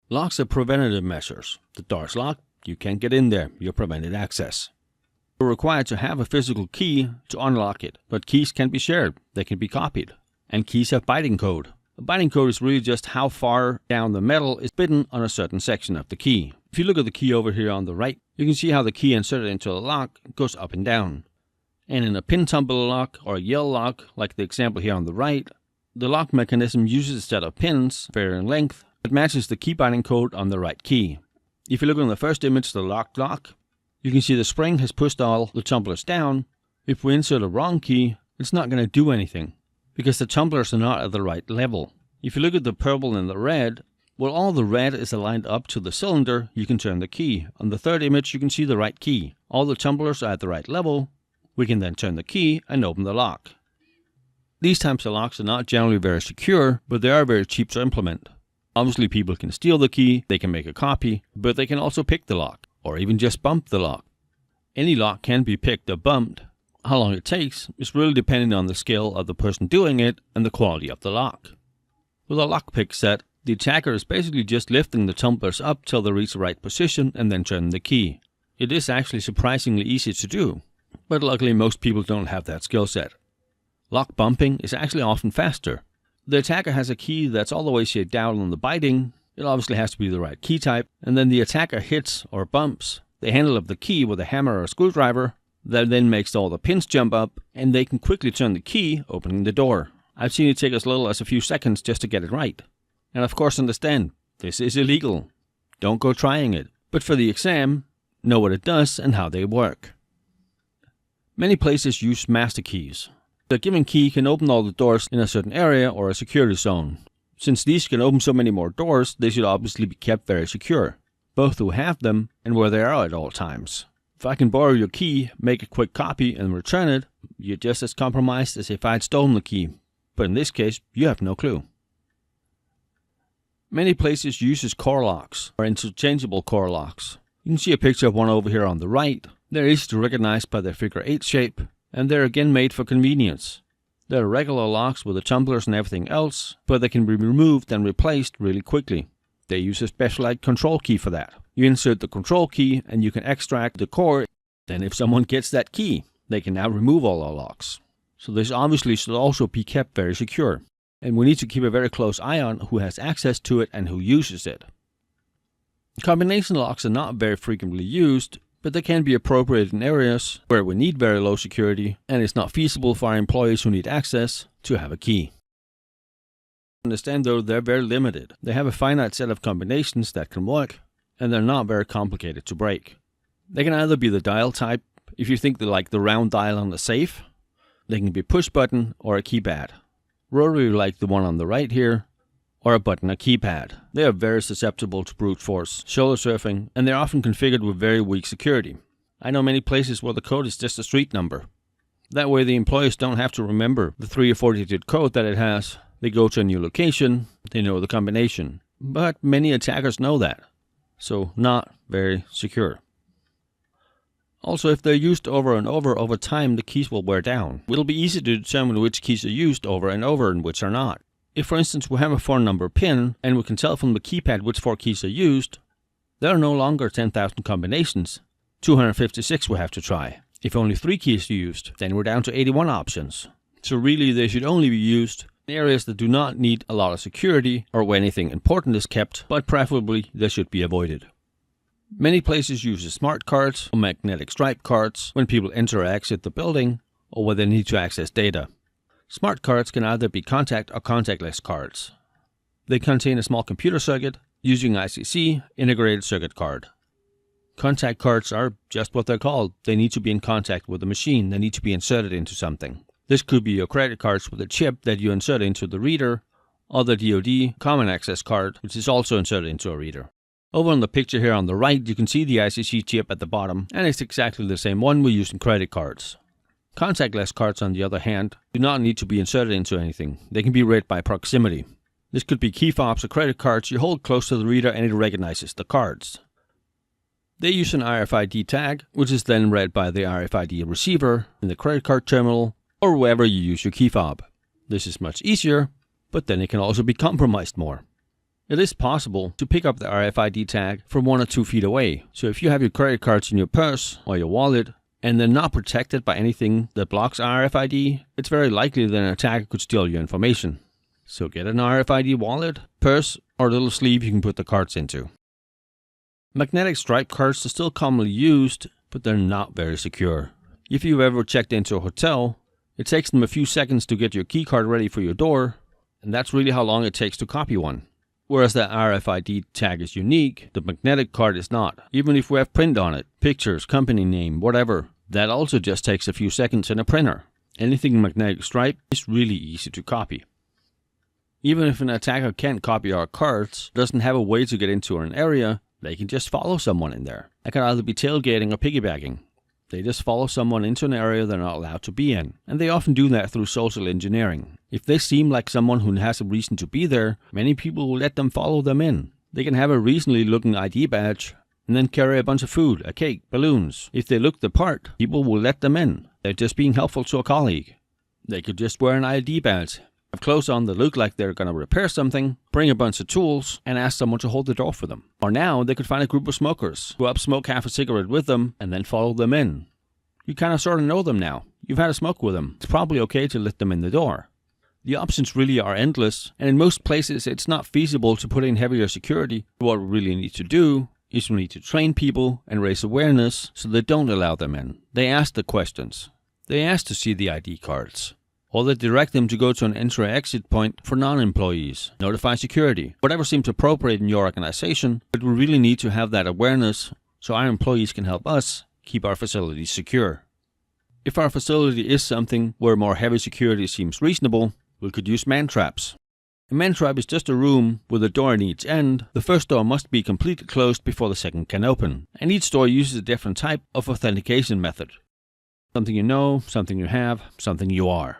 Locks are preventative measures. The door's locked, you can't get in there, you're prevented access. You're required to have a physical key to unlock it, but keys can be shared, they can be copied. And keys have binding code. A binding code is really just how far down the metal is bitten on a certain section of the key. If you look at the key over here on the right, you can see how the key inserted into the lock goes up and down. And in a pin tumble lock or a yell lock, like the example here on the right, the lock mechanism uses a set of pins, varying length, that matches the key binding code on the right key. If you look on the first image, the locked lock, you can see the spring has pushed all the tumblers down. If we insert a wrong key, it's not going to do anything, because the tumblers are not at the right level. If you look at the purple and the red, well, all the red is aligned up to the cylinder, you can turn the key. On the third image, you can see the right key. All the tumblers are at the right level. We can then turn the key and open the lock. These types of locks are not generally very secure, but they are very cheap to implement. Obviously, people can steal the key, they can make a copy, but they can also pick the lock, or even just bump the lock. Any lock can be picked or bumped. How long it takes is really depending on the skill of the person doing it and the quality of the lock. With a lockpick set, the attacker is basically just lifting the tumblers up till they reach the right position and then turning the key. It is actually surprisingly easy to do, but luckily most people don't have that skill set. Lock bumping is actually often faster. The attacker has a key that's all the way shaped down on the binding. It obviously has to be the right key type, and then the attacker hits or bumps the handle of the key with a hammer or a screwdriver. That then makes all the pins jump up, and they can quickly turn the key, opening the door. I've seen it take as little as a few seconds just to get it right. And of course understand, this is illegal. Don't go trying it. But for the exam, know what it does and how they work. Many places use master keys. The given key can open all the doors in a certain area or a security zone. Since these can open so many more doors, they should obviously be kept very secure, both who have them and where they are at all times. If I can borrow your key, make a quick copy and return it, you're just as compromised as if I'd stolen the key. But in this case, you have no clue. Many places use core locks or interchangeable core locks. You can see a picture of one over here on the right. They're easy to recognize by their figure 8 shape, and they're again made for convenience. They're regular locks with the tumblers and everything else, but they can be removed and replaced really quickly. They use a specialized control key for that. You insert the control key and you can extract the core. Then if someone gets that key, they can now remove all our locks. So this obviously should also be kept very secure. And we need to keep a very close eye on who has access to it and who uses it. Combination locks are not very frequently used, but they can be appropriate in areas where we need very low security and it's not feasible for our employees who need access to have a key. Understand though, they're very limited. They have a finite set of combinations that can work, and they're not very complicated to break. They can either be the dial type, if you think they're like the round dial on the safe. They can be push button or a keypad. Rotary like the one on the right here, or a button or keypad. They are very susceptible to brute force, shoulder surfing, and they're often configured with very weak security. I know many places where the code is just a street number. That way the employees don't have to remember the 3 or 4 digit code that it has. They go to a new location, they know the combination. But many attackers know that, so not very secure. Also, if they're used over and over time, the keys will wear down. It'll be easy to determine which keys are used over and which are not. If, for instance, we have a 4-number pin, and we can tell from the keypad which 4 keys are used, there are no longer 10,000 combinations. 256 we have to try. If only 3 keys are used, then we're down to 81 options. So really, they should only be used in areas that do not need a lot of security, or where anything important is kept, but preferably they should be avoided. Many places use smart cards or magnetic stripe cards when people enter or exit the building, or when they need to access data. Smart cards can either be contact or contactless cards. They contain a small computer circuit using ICC, integrated circuit card. Contact cards are just what they're called. They need to be in contact with the machine. They need to be inserted into something. This could be your credit cards with a chip that you insert into the reader, or the DoD Common Access card, which is also inserted into a reader. Over on the picture here on the right, you can see the ICC chip at the bottom, and it's exactly the same one we use in credit cards. Contactless cards, on the other hand, do not need to be inserted into anything. They can be read by proximity. This could be key fobs or credit cards you hold close to the reader and it recognizes the cards. They use an RFID tag, which is then read by the RFID receiver in the credit card terminal or wherever you use your key fob. This is much easier, but then it can also be compromised more. It is possible to pick up the RFID tag from 1 or 2 feet away. So if you have your credit cards in your purse or your wallet and they're not protected by anything that blocks RFID, it's very likely that an attacker could steal your information. So get an RFID wallet, purse, or a little sleeve you can put the cards into. Magnetic stripe cards are still commonly used, but they're not very secure. If you've ever checked into a hotel, it takes them a few seconds to get your key card ready for your door, and that's really how long it takes to copy one. Whereas the RFID tag is unique, the magnetic card is not. Even if we have print on it, pictures, company name, whatever, that also just takes a few seconds in a printer. Anything magnetic stripe is really easy to copy. Even if an attacker can't copy our cards, doesn't have a way to get into an area, they can just follow someone in there. That can either be tailgating or piggybacking. They just follow someone into an area they're not allowed to be in, and they often do that through social engineering. If they seem like someone who has a reason to be there, many people will let them follow them in. They can have a reasonably looking ID badge, and then carry a bunch of food, a cake, balloons. If they look the part, people will let them in. They're just being helpful to a colleague. They could just wear an ID badge, have clothes on that look like they're going to repair something, bring a bunch of tools, and ask someone to hold the door for them. Or now, they could find a group of smokers, go up, smoke half a cigarette with them, and then follow them in. You kind of sort of know them now. You've had a smoke with them. It's probably okay to let them in the door. The options really are endless, and in most places it's not feasible to put in heavier security. What we really need to do is we need to train people and raise awareness so they don't allow them in. They ask the questions. They ask to see the ID cards. Or they direct them to go to an entry-exit point for non-employees. Notify security. Whatever seems appropriate in your organization, but we really need to have that awareness so our employees can help us keep our facilities secure. If our facility is something where more heavy security seems reasonable, we could use man-traps. A man-trap is just a room with a door in each end. The first door must be completely closed before the second can open, and each door uses a different type of authentication method. Something you know, something you have, something you are.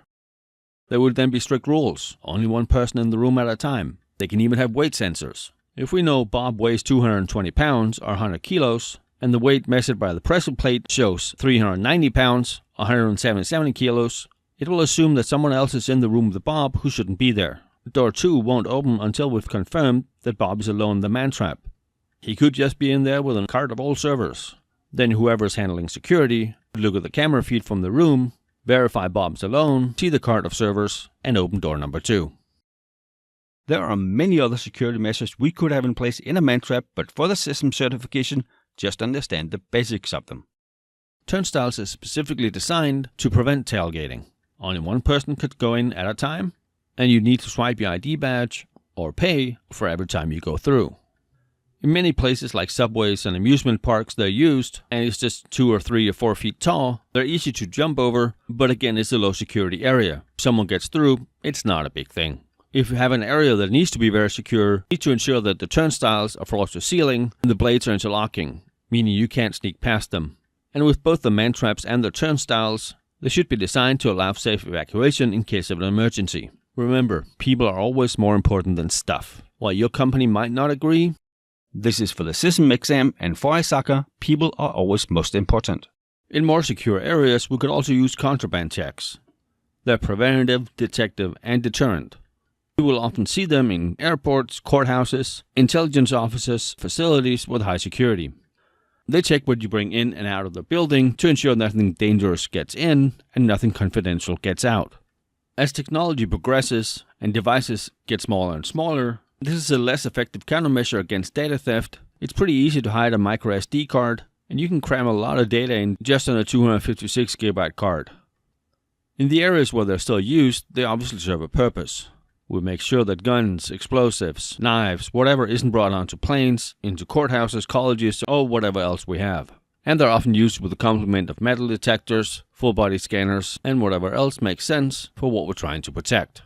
There would then be strict rules, only one person in the room at a time. They can even have weight sensors. If we know Bob weighs 220 pounds or 100 kilos, and the weight measured by the pressure plate shows 390 pounds, 177 kilos, it will assume that someone else is in the room with Bob who shouldn't be there. Door 2 won't open until we've confirmed that Bob is alone in the man-trap. He could just be in there with a cart of old servers. Then whoever's handling security would look at the camera feed from the room, verify Bob's alone, see the cart of servers, and open door number 2. There are many other security measures we could have in place in a man-trap, but for the system certification, just understand the basics of them. Turnstiles is specifically designed to prevent tailgating. Only one person could go in at a time, and you need to swipe your ID badge or pay for every time you go through. In many places like subways and amusement parks, they're used, and it's just 2 or 3 or 4 feet tall. They're easy to jump over, but again, it's a low security area. If someone gets through, it's not a big thing. If you have an area that needs to be very secure, you need to ensure that the turnstiles are floor to ceiling and the blades are interlocking, meaning you can't sneak past them. And with both the man-traps and the turnstiles, they should be designed to allow safe evacuation in case of an emergency. Remember, people are always more important than stuff. While your company might not agree, this is for the CISM exam, and for ISACA, people are always most important. In more secure areas, we could also use contraband checks. They're preventative, detective, and deterrent. You will often see them in airports, courthouses, intelligence offices, facilities with high security. They check what you bring in and out of the building to ensure nothing dangerous gets in and nothing confidential gets out. As technology progresses and devices get smaller and smaller, this is a less effective countermeasure against data theft. It's pretty easy to hide a micro SD card, and you can cram a lot of data in just on a 256 GB card. In the areas where they're still used, they obviously serve a purpose. We make sure that guns, explosives, knives, whatever isn't brought onto planes, into courthouses, colleges, or whatever else we have. And they're often used with a complement of metal detectors, full-body scanners, and whatever else makes sense for what we're trying to protect.